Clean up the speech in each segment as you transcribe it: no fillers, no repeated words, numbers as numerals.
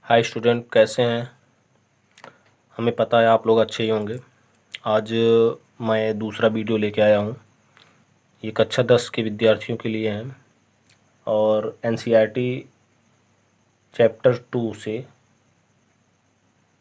Hi student, कैसे हैं। हमें पता है आप लोग अच्छे ही होंगे। आज मैं दूसरा वीडियो लेके आया हूँ। ये कक्षा 10 के विद्यार्थियों के लिए हैं और एनसीईआरटी चैप्टर 2 से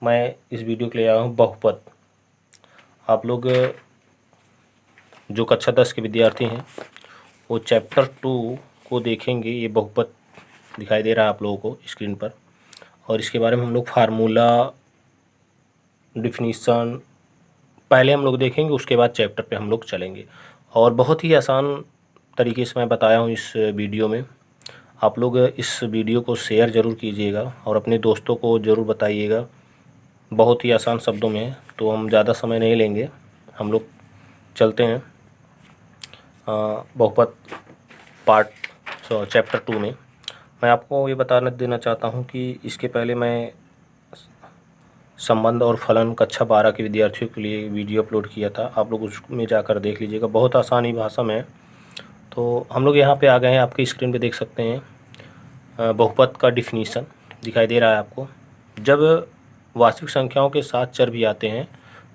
मैं इस वीडियो के लिए आया हूँ बहुपद। आप लोग जो कक्षा 10 के विद्यार्थी हैं वो चैप्टर 2 को देखेंगे। ये बहुपद दिखाई दे रहा है आप लोगों को स्क्रीन पर, और इसके बारे में हम लोग फार्मूला, डिफिनीसन पहले हम लोग देखेंगे, उसके बाद चैप्टर पे हम लोग चलेंगे। और बहुत ही आसान तरीके से मैं बताया हूँ इस वीडियो में। आप लोग इस वीडियो को शेयर ज़रूर कीजिएगा और अपने दोस्तों को ज़रूर बताइएगा। बहुत ही आसान शब्दों में है, तो हम ज़्यादा समय नहीं लेंगे, हम लोग चलते हैं बहुपद पार्ट चैप्टर 2 में। मैं आपको ये बताना देना चाहता हूँ कि इसके पहले मैं संबंध और फलन कक्षा 12 के विद्यार्थियों के लिए वीडियो अपलोड किया था, आप लोग उसमें जाकर देख लीजिएगा। बहुत आसानी भाषा में है। तो हम लोग यहाँ पे आ गए हैं, आपकी स्क्रीन पे देख सकते हैं बहुपद का डिफिनीसन दिखाई दे रहा है आपको। जब वास्तविक संख्याओं के साथ चर भी आते हैं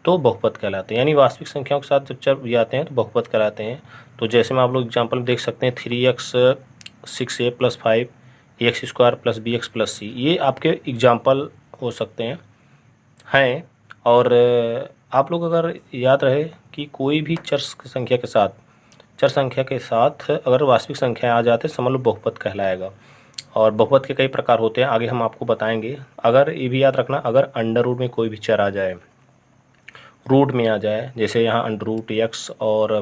तो बहुपद कहलाते हैं, यानी वास्तविक संख्याओं के साथ जब चर भी आते हैं तो बहुपद कहलाते हैं। तो जैसे में आप लोग एग्जाम्पल में देख सकते हैं 3x 6a + 5 ax² + bx + c, ये आपके एग्जाम्पल हो सकते हैं। और आप लोग अगर याद रहे कि कोई भी चर संख्या के साथ अगर वास्तविक संख्या आ जाते समझ लो बहुपद कहलाएगा। और बहुपद के कई प्रकार होते हैं, आगे हम आपको बताएंगे। अगर ये भी याद रखना, अगर अंडर रूट में कोई भी चर आ जाए, रूट में आ जाए, जैसे यहाँ √x और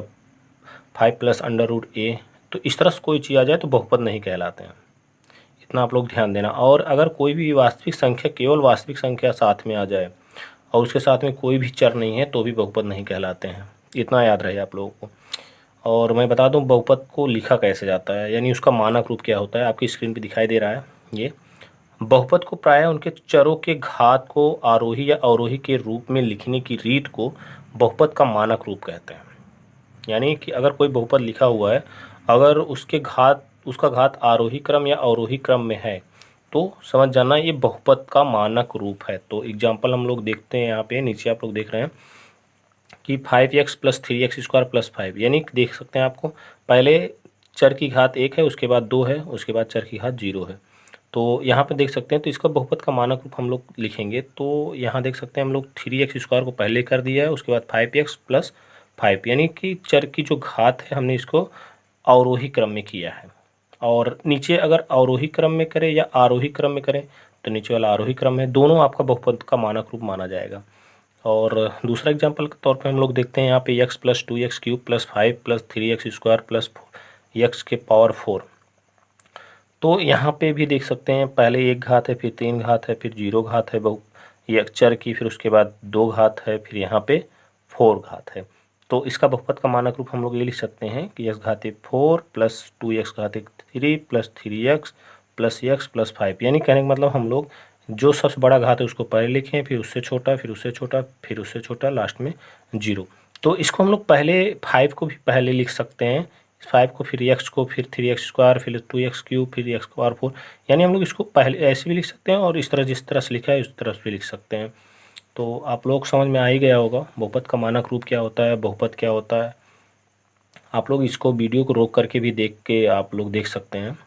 5 + √a, तो इस तरह से कोई चीज़ आ जाए तो बहुपद नहीं कहलाते हैं। इतना आप लोग ध्यान देना। और अगर कोई भी वास्तविक संख्या, केवल वास्तविक संख्या साथ में आ जाए और उसके साथ में कोई भी चर नहीं है तो भी बहुपद नहीं कहलाते हैं। इतना याद रहे आप लोगों को। और मैं बता दूं बहुपद को लिखा कैसे जाता है, यानी उसका मानक रूप क्या होता है। आपकी स्क्रीन पे दिखाई दे रहा है। ये बहुपद को प्रायः उनके चरों के घात को आरोही या अवरोही के रूप में लिखने की रीत को बहुपद का मानक रूप कहते हैं। यानी कि अगर कोई बहुपद लिखा हुआ है, अगर उसका घात आरोही क्रम या अवरोही क्रम में है तो समझ जाना ये बहुपद का मानक रूप है। तो एग्जाम्पल हम लोग देखते हैं, यहाँ पे नीचे आप लोग देख रहे हैं कि 5x + 3x² + 5, यानी देख सकते हैं आपको पहले चर की घात 1 है, उसके बाद 2 है, उसके बाद चर की घात 0 है। तो यहाँ पे देख सकते हैं, तो इसका बहुपद का मानक रूप हम लोग लिखेंगे। तो यहाँ देख सकते हैं हम लोग 3x² को पहले कर दिया है, उसके बाद 5x + 5, यानी कि चर की जो घात है हमने इसको अवरोही क्रम में किया है। और नीचे अगर अवरोही क्रम में करें या आरोही क्रम में करें तो नीचे वाला आरोही क्रम है, दोनों आपका बहुपद का मानक रूप माना जाएगा। और दूसरा एग्जांपल के तौर पे हम लोग देखते हैं यहाँ पे x + 2x³ + 5 + 3x² + x⁴। तो यहाँ पे भी देख सकते हैं पहले एक घात है, फिर 3 घात है, फिर 0 घात है ये चर की, फिर उसके बाद 2 घात है, फिर यहाँ पे 4 घात है। तो इसका बहुपद का मानक रूप हम लोग ये लिख सकते हैं कि x⁴ + 2x⁴ + 3x + x + 5, यानी कहने का मतलब हम लोग जो सबसे बड़ा घात है उसको पहले लिखें, फिर उससे छोटा, फिर उससे छोटा, फिर उससे छोटा, लास्ट में 0। तो इसको हम लोग पहले 5 को भी पहले लिख सकते हैं, 5 को, फिर x को, फिर 3x², फिर 2x³, फिर x⁴, यानी हम लोग इसको पहले ऐसे भी लिख सकते हैं और इस तरह जिस तरह से लिखा है उस तरह से भी लिख सकते हैं। तो आप लोग समझ में आ ही गया होगा बहुपद का मानक रूप क्या होता है, बहुपद क्या होता है। आप लोग इसको वीडियो को रोक करके भी देख के आप लोग देख सकते हैं।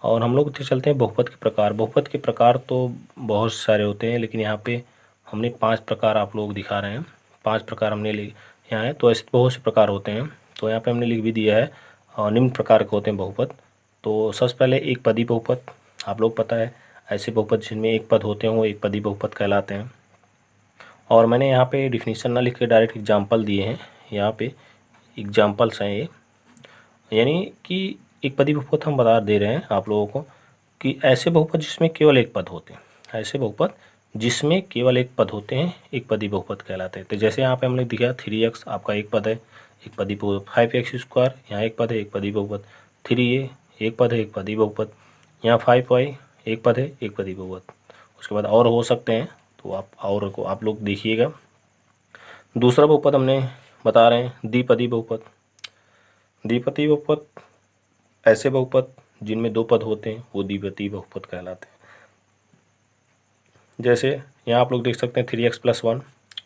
और हम लोग चलते हैं बहुपद के प्रकार। बहुपद के प्रकार तो बहुत सारे होते हैं, लेकिन यहाँ पे हमने 5 प्रकार आप लोग दिखा रहे हैं। 5 प्रकार हमने यहाँ है, तो ऐसे बहुत से प्रकार होते हैं। तो यहाँ पे हमने लिख भी दिया है और निम्न प्रकार के होते हैं बहुपद। तो सबसे पहले एक पदी बहुपद, आप लोग पता है ऐसे बहुपद जिनमें एक पद होते हैं वो एक पदी बहुपद कहलाते हैं। और मैंने यहाँ पे डिफिनीसन ना लिख के डायरेक्ट एग्जाम्पल दिए हैं, यहाँ पे एग्जाम्पल्स हैं ये, यानी कि एक पदी बहुपद हम बता दे रहे हैं आप लोगों को कि ऐसे बहुपद जिसमें केवल एक पद होते हैं, ऐसे बहुपद जिसमें केवल एक पद होते हैं एक पदी बहुपद कहलाते हैं। तो जैसे यहाँ पे हमने दिखा 3x आपका एक पद है, एक पदी बहुपद, 5x² यहाँ एक पद है, एक पदी बहुपद, 3a एक पद है, एक पदी बहुपद, यहाँ 5y एक पद है, एक पदी बहुपद। उसके बाद और हो सकते हैं, तो आप और को आप लोग देखिएगा। दूसरा बहुपद हमने बता रहे हैं द्विपदी बहुपद। द्विपदी बहुपद ऐसे बहुपद जिनमें 2 पद होते हैं वो द्विपदी बहुपद कहलाते हैं। जैसे यहाँ आप लोग देख सकते हैं 3x+1,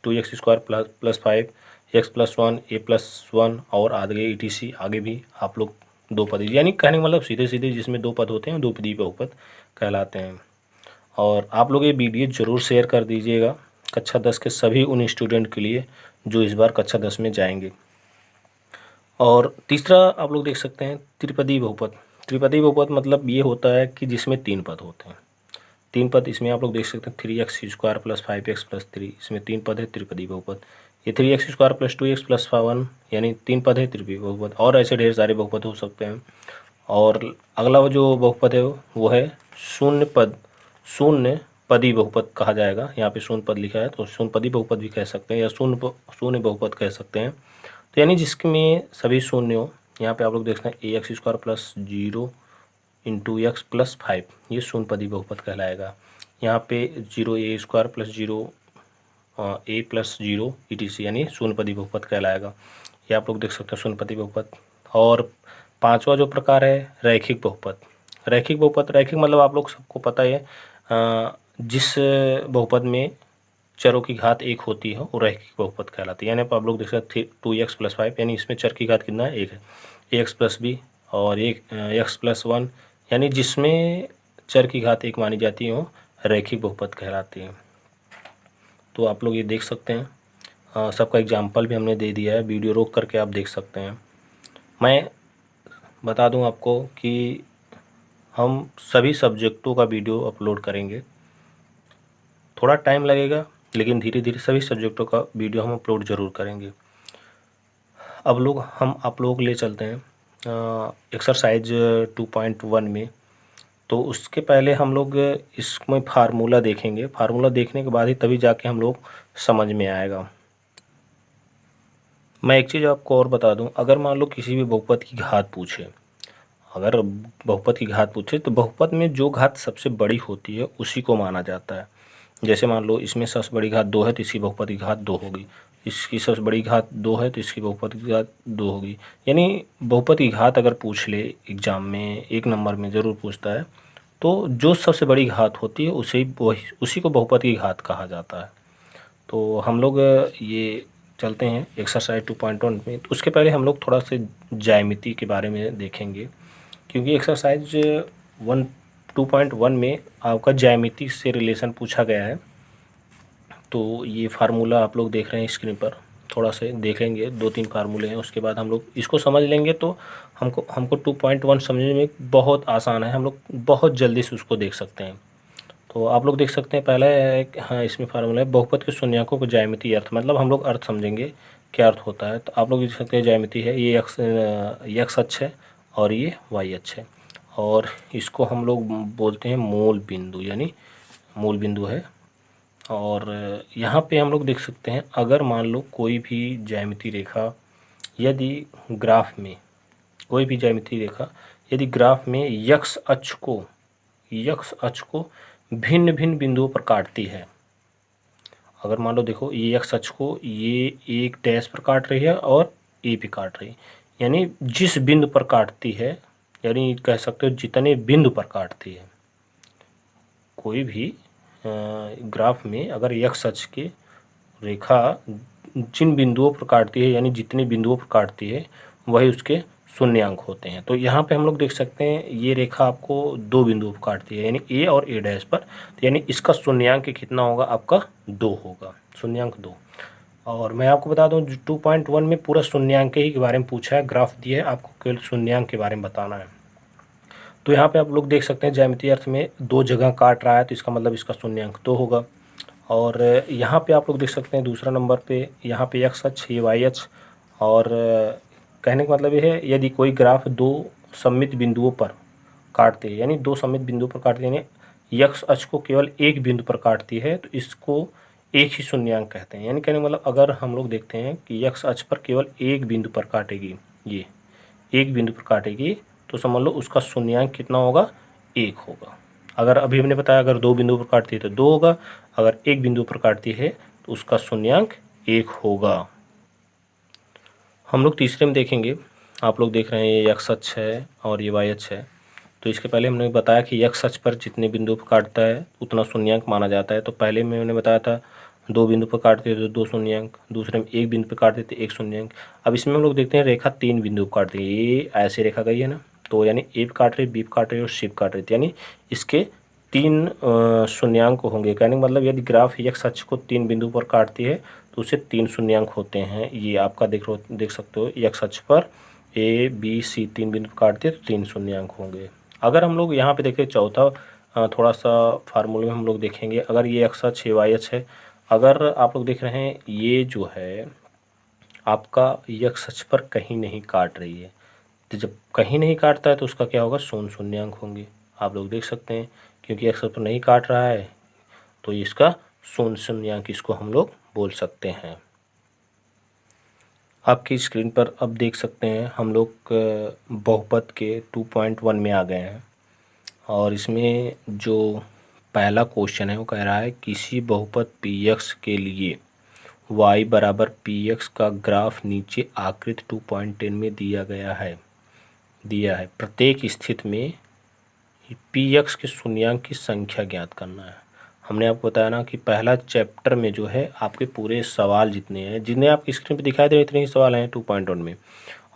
2x² plus 5, x+1, a+1 और आगे ETC आगे भी आप लोग दो पदी, यानी कहने का मतलब सीधे सीधे जिसमें दो पद होते हैं दो पदी बहुपद कहलाते हैं। और आप लोग ये वीडियो ज़रूर शेयर कर दीजिएगा कक्षा 10 के सभी उन स्टूडेंट के लिए जो इस बार कक्षा 10 में जाएंगे। और तीसरा आप लोग देख सकते हैं त्रिपदी बहुपद। त्रिपदी बहुपद मतलब ये होता है कि जिसमें तीन पद होते हैं। तीन पद इसमें आप लोग देख सकते हैं 3x² प्लस 5x+3, इसमें तीन पद है त्रिपदी बहुपद। ये 3x² प्लस 2x+1 यानी तीन पद है त्रिपदी बहुपद। और ऐसे ढेर सारे बहुपद हो सकते हैं। और अगला जो बहुपद है वो है शून्य पदी बहुपद कहा जाएगा। यहाँ पे शून्य पद लिखा है तो शून्य पदी बहुपद भी कह सकते हैं या शून्य बहुपद कह सकते हैं। तो यानी जिसमें सभी शून्य हो। यहाँ पे आप लोग देखते हैं ax² plus 0 into x plus 5, ये शून्य पदी बहुपद कहलाएगा। यहाँ पे 0a² plus 0 a plus 0 ETC यानी शून्य पदी बहुपद कहलाएगा। ये आप लोग देख सकते हैं शून्य पदी बहुपद। और पांचवा जो प्रकार है रैखिक बहुपद। रैखिक बहुपद, रैखिक मतलब आप लोग सबको पता है जिस बहुपद में चरों की घात एक होती है वो रैखिक बहुपद कहलाती है। यानी आप लोग देख सकते हैं 2x प्लस 5 यानी इसमें चर की घात कितना है, एक है, ax प्लस b और एक x+1 यानी जिसमें चर की घात एक मानी जाती है वो रैखिक बहुपद कहलाती है। तो आप लोग ये देख सकते हैं सबका एग्जाम्पल भी हमने दे दिया है, वीडियो रोक करके आप देख सकते हैं। मैं बता दूं आपको कि हम सभी सब्जेक्टों का वीडियो अपलोड करेंगे। थोड़ा टाइम लगेगा लेकिन धीरे धीरे सभी सब्जेक्टों का वीडियो हम अपलोड ज़रूर करेंगे। अब हम आप लोग ले चलते हैं एक्सरसाइज 2.1 में। तो उसके पहले हम लोग इसमें फार्मूला देखेंगे। फार्मूला देखने के बाद ही तभी जाके हम लोग समझ में आएगा। मैं एक चीज़ आपको और बता दूं, अगर मान लो किसी भी बहुपद की घात पूछे, अगर बहुपद की घात पूछे तो बहुपद में जो घात सबसे बड़ी होती है उसी को माना जाता है। जैसे मान लो इसमें सबसे बड़ी घात 2 है तो इसकी बहुपद की घात 2 होगी, इसकी सबसे बड़ी घात 2 है तो इसकी बहुपद की घात 2 होगी। यानी बहुपद की घात अगर पूछ ले एग्ज़ाम में, एक नंबर में ज़रूर पूछता है, तो जो सबसे बड़ी घात होती है उसी को बहुपद की घात कहा जाता है। तो हम लोग ये चलते हैं एक्सरसाइज 2.1 में। तो उसके पहले हम लोग थोड़ा सा ज्यामिति के बारे में देखेंगे, क्योंकि एक्सरसाइज 2.1 में आपका ज्यामिति से रिलेशन पूछा गया है। तो ये फार्मूला आप लोग देख रहे हैं स्क्रीन पर, थोड़ा से देखेंगे, 2-3 फार्मूले हैं, उसके बाद हम लोग इसको समझ लेंगे तो हमको 2.1 समझने में बहुत आसान है, हम लोग बहुत जल्दी से उसको देख सकते हैं। तो आप लोग देख सकते हैं पहला एक, हाँ इसमें फार्मूला है बहुपद के शून्यकों को ज्यामितीय अर्थ, मतलब हम लोग अर्थ समझेंगे क्या अर्थ होता है। तो आप लोग देख सकते हैं ज्यामिति है, ये एक्स अक्ष है और ये वाई अक्ष है, और इसको हम लोग बोलते हैं मूल बिंदु, यानी मूल बिंदु है। और यहाँ पे हम लोग देख सकते हैं अगर मान लो कोई भी ज्यामिति रेखा यदि ग्राफ में, कोई भी ज्यामिति रेखा यदि ग्राफ में यक्स अक्ष को भिन्न भिन्न बिंदुओं पर काटती है। अगर मान लो देखो ये एक्स अक्ष को ये एक डैश पर काट रही है और ए पे काट रही है, यानी जिस बिंदु पर काटती है, यानी कह सकते हो जितने बिंदु पर काटती है, कोई भी ग्राफ में अगर एक्स अक्ष की रेखा जिन बिंदुओं पर काटती है, यानी जितने बिंदुओं पर काटती है वही उसके शून्यांक होते हैं। तो यहाँ पे हम लोग देख सकते हैं ये रेखा आपको दो बिंदुओं पर काटती है, यानी ए और ए डैश पर, तो यानी इसका शून्यांक कितना होगा, आपका 2 होगा, शून्यांक 2। और मैं आपको बता दूं 2.1 में पूरा शून्यांक ही के बारे में पूछा है, ग्राफ दिया है, आपको केवल शून्यांक के बारे में बताना है। तो यहाँ पे आप लोग देख सकते हैं ज्यामितीय अर्थ में 2 जगह काट रहा है तो इसका मतलब इसका शून्यांक 2 होगा। और यहाँ पे आप लोग देख सकते हैं दूसरा नंबर पे यहाँ पे एक्स अक्ष, ये वाई अक्ष, और कहने का मतलब ये है यदि कोई ग्राफ 2 सममित बिंदुओं पर काटते हैं, यानी 2 सममित बिंदुओं पर काटते हैं, यानी एक्स अक्ष को केवल एक बिंदु पर काटती है तो इसको एक ही शून्यांक कहते हैं। यानी कहने का मतलब अगर हम लोग देखते हैं कि एक्स अक्ष पर केवल एक बिंदु पर काटेगी, ये एक बिंदु पर काटेगी, तो समझ लो उसका शून्यांक कितना होगा, 1 होगा। अगर अभी हमने बताया अगर 2 बिंदु पर काटती है तो 2 होगा, अगर एक बिंदु पर काटती है तो उसका शून्यांक 1 होगा। हम लोग तीसरे में देखेंगे, आप लोग देख रहे हैं ये एक्स अक्ष है और ये वाई अक्ष है। तो इसके पहले हमने बताया कि x अक्ष पर जितने बिंदु पर काटता है उतना शून्यांक माना जाता है। तो पहले में मैंने बताया था 2 बिंदु पर काटते थे तो 2 शून्यांक, दूसरे में 1 बिंदु पर काटते थे 1 शून्यांक। अब इसमें हम लोग देखते हैं रेखा 3 बिंदु पर काटती है। ये ऐसे रेखा गई है ना, तो यानी ए पर काट रही, बी पर काट रही और सी पर काट रही थी, यानी इसके 3 शून्यांक होंगे। कहने का मतलब यदि ग्राफ x अक्ष को 3 बिंदु पर काटती है तो उसे 3 शून्यांक होते हैं। ये आपका देख सकते हो x अक्ष पर ए बी सी 3 बिंदु काटते हैं तो 3 शून्यांक होंगे। अगर हम लोग यहाँ पे देखें चौथा थोड़ा सा फार्मूले में हम लोग देखेंगे, अगर ये x अक्ष है y अक्ष है, अगर आप लोग देख रहे हैं ये जो है आपका x अक्ष पर कहीं नहीं काट रही है, तो जब कहीं नहीं काटता है तो उसका क्या होगा, शून्य शून्यांक होंगे। आप लोग देख सकते हैं क्योंकि x अक्ष पर नहीं काट रहा है तो इसका शून्य शून्यांक इसको हम लोग बोल सकते हैं। आपकी स्क्रीन पर अब देख सकते हैं हम लोग बहुपद के 2.1 में आ गए हैं और इसमें जो पहला क्वेश्चन है वो कह रहा है किसी बहुपद px के लिए y बराबर px का ग्राफ नीचे आकृति 2.10 में दिया है। प्रत्येक स्थिति में px के शून्यांक की संख्या ज्ञात करना है। हमने आपको बताया ना कि पहला चैप्टर में जो है आपके पूरे सवाल जितने आपकी स्क्रीन पे दिखाई दे रहे इतने ही सवाल हैं 2.1 में,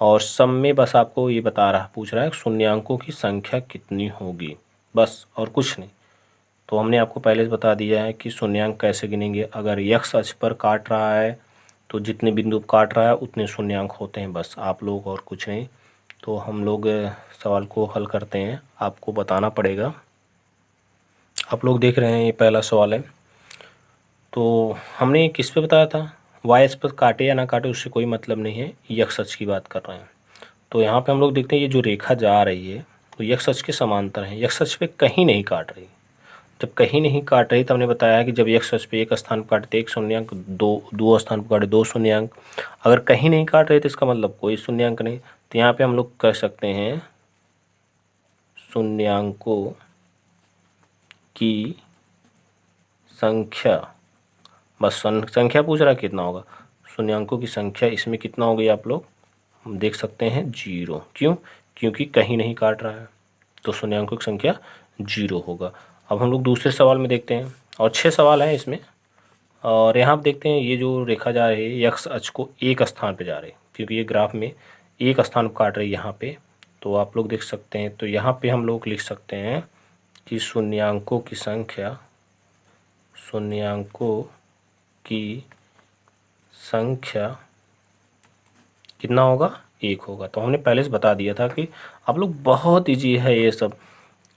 और सब में बस आपको ये पूछ रहा है शून्यांकों की संख्या कितनी होगी, बस और कुछ नहीं। तो हमने आपको पहले से बता दिया है कि शून्यांक कैसे गिनेंगे। अगर x अक्ष पर काट रहा है तो जितने बिंदु काट रहा है उतने शून्यांक होते हैं, बस आप लोग और कुछ नहीं। तो हम लोग सवाल को हल करते हैं, आपको बताना पड़ेगा। आप लोग देख रहे हैं ये पहला सवाल है। तो हमने किस पे बताया था, y अक्ष पर काटे या ना काटे उससे कोई मतलब नहीं है, x अक्ष की बात कर रहे हैं। तो यहाँ पे हम लोग देखते हैं ये जो रेखा जा रही है तो x अक्ष के समांतर है, x अक्ष पे कहीं नहीं काट रही। जब कहीं नहीं काट रही तो हमने बताया कि जब x अक्ष पे एक स्थान पर काटते 1 शून्यांक, दो स्थान पर काटे 2 शून्यांक। अगर कहीं नहीं काट रही तो इसका मतलब कोई शून्यांक नहीं। तो यहाँ पे हम लोग कह सकते हैं शून्यांकों की संख्या, बस संख्या पूछ रहा है कितना होगा, शून्यांकों की संख्या इसमें कितना होगी आप लोग देख सकते हैं 0। क्यों, क्योंकि कहीं नहीं काट रहा है तो शून्यांकों की संख्या 0 होगा। अब हम लोग दूसरे सवाल में देखते हैं, और 6 सवाल हैं इसमें। और यहाँ आप देखते हैं ये जो रेखा जा रही है x अक्ष को एक स्थान पे जा रही है, क्योंकि ये ग्राफ में एक स्थान पर काट रही है यहाँ पे। तो आप लोग देख सकते हैं, तो यहाँ पे हम लोग लिख सकते हैं कि शून्यांकों की संख्या कितना होगा, 1 होगा। तो हमने पहले से बता दिया था कि आप लोग बहुत ईजी है ये सब,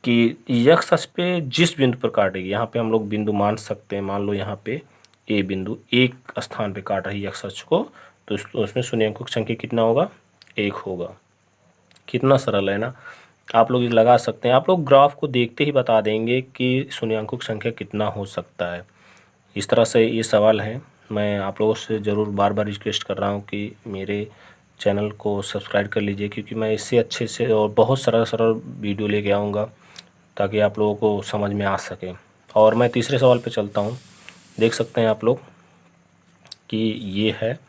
कि x अक्ष पे जिस बिंदु पर काटेगी, यहाँ पे हम लोग बिंदु मान सकते हैं, मान लो यहाँ पे a बिंदु एक स्थान पे काट रही है x अक्ष को, तो उसमें शून्यांकों की संख्या कितना होगा, 1 होगा। कितना सरल है ना, आप लोग लगा सकते हैं। आप लोग ग्राफ को देखते ही बता देंगे कि शून्यांकों की संख्या कितना हो सकता है। इस तरह से ये सवाल है। मैं आप लोगों से ज़रूर बार बार रिक्वेस्ट कर रहा हूँ कि मेरे चैनल को सब्सक्राइब कर लीजिए, क्योंकि मैं इससे अच्छे से और बहुत सरल वीडियो लेके आऊँगा ताकि आप लोगों को समझ में आ सके। और मैं तीसरे सवाल पे चलता हूँ। देख सकते हैं आप लोग कि ये है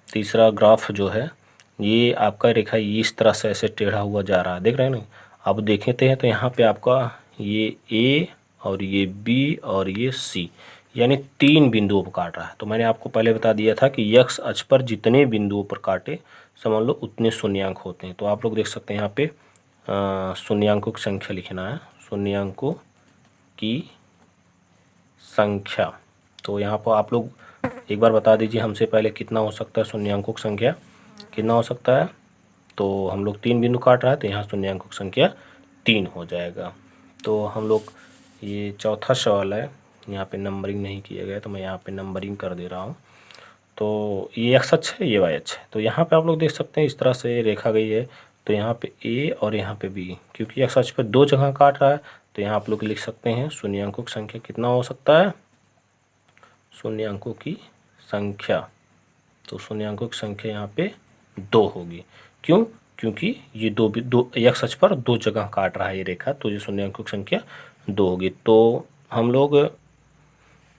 तीसरा ग्राफ जो है, ये आपका रेखा इस तरह से ऐसे टेढ़ा हुआ जा रहा है, देख रहे हैं ना। अब देखते हैं तो यहाँ पे आपका ये A और ये B और ये C, यानी 3 बिंदुओं पर काट रहा है। तो मैंने आपको पहले बता दिया था कि x अक्ष पर जितने बिंदुओं पर काटे समझ लो उतने शून्यांक होते हैं। तो आप लोग देख सकते हैं यहाँ पे शून्यांकों की संख्या लिखना है, शून्यांकों की संख्या। तो यहाँ पर आप लोग एक बार बता दीजिए हमसे पहले कितना हो सकता है, शून्यांकों की संख्या कितना हो सकता है। तो हम लोग 3 बिंदु काट रहा है तो यहाँ शून्यांकों की संख्या 3 हो जाएगा। तो हम लोग ये चौथा सवाल है, यहाँ पे नंबरिंग नहीं किया गया तो मैं यहाँ पे नंबरिंग कर दे रहा हूँ। तो ये x अक्ष है, ये y अक्ष है। तो यहाँ पे आप लोग देख सकते हैं इस तरह से रेखा गई है। तो यहाँ पे A और यहाँ पे B, क्योंकि x अक्ष पर 2 जगह काट रहा है तो यहाँ आप लोग लिख सकते हैं शून्यांकों की संख्या कितना हो सकता है, शून्यांकों की संख्या। तो शून्यांकों की संख्या यहाँ पे 2 होगी। क्यों, क्योंकि ये दो x अक्ष पर 2 जगह काट रहा है ये रेखा, तो ये शून्यांकों की संख्या 2 होगी। तो हम लोग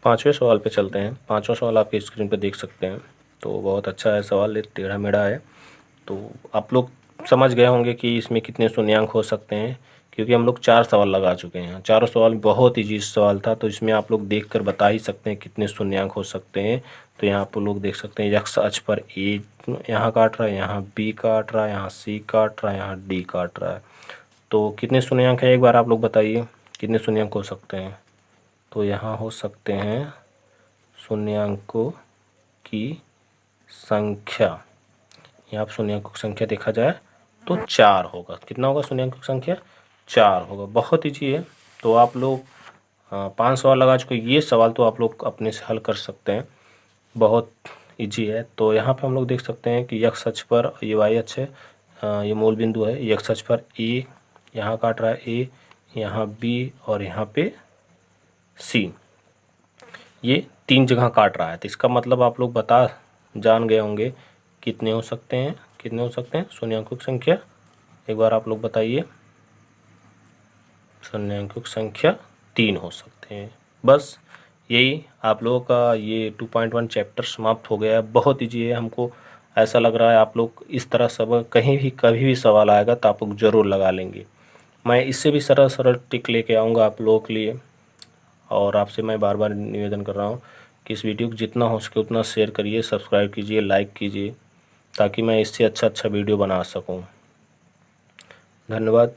5वें सवाल पे चलते हैं। 5वां सवाल आपके स्क्रीन पे देख सकते हैं। तो बहुत अच्छा है सवाल, टेढ़ा मेढ़ा है। तो आप लोग समझ गए होंगे कि इसमें कितने शून्यांक हो सकते हैं, क्योंकि हम लोग 4 सवाल लगा चुके हैं। चारों सवाल बहुत ईजी सवाल था, तो इसमें आप लोग देखकर बता ही सकते हैं कितने शून्यांक हो सकते हैं। तो यहाँ आप लोग देख सकते हैं x अक्ष पर ए यहाँ काट रहा है, यहाँ बी काट रहा है, यहाँ सी काट रहा है, यहाँ डी काट रहा है। तो कितने शून्यांक है एक बार आप लोग बताइए, कितने शून्यांक हो सकते हैं। तो यहाँ हो सकते हैं शून्यांकों की संख्या, यहाँ शून्यांकों की संख्या देखा जाए तो 4 होगा। कितना होगा शून्यांकों की संख्या? 4 होगा। बहुत ईजी है। तो आप लोग 5 सवाल लगा चुके, ये सवाल तो आप लोग अपने से हल कर सकते हैं, बहुत ईजी है। तो यहाँ पे हम लोग देख सकते हैं कि x अक्ष पर ये y अक्ष है, ये मूल बिंदु है। x अक्ष पर a यहाँ काट रहा है, a यहाँ b और यहाँ पे c, ये 3 जगह काट रहा है। तो इसका मतलब आप लोग जान गए होंगे कितने हो सकते हैं, कितने हो सकते हैं शून्यांकों की संख्या। एक बार आप लोग बताइए। शून्यांकों की संख्या 3 हो सकते हैं। बस यही आप लोगों का ये 2.1 चैप्टर समाप्त हो गया है। बहुत ईजी है। हमको ऐसा लग रहा है आप लोग इस तरह सब कहीं भी कभी भी सवाल आएगा तो आप लोग ज़रूर लगा लेंगे। मैं इससे भी सरल सरल ट्रिक लेके आऊँगा आप लोगों के लिए। और आपसे मैं बार बार निवेदन कर रहा हूँ कि इस वीडियो को जितना हो सके उतना शेयर करिए, सब्सक्राइब कीजिए, लाइक कीजिए, ताकि मैं इससे अच्छा वीडियो बना सकूँ। धन्यवाद।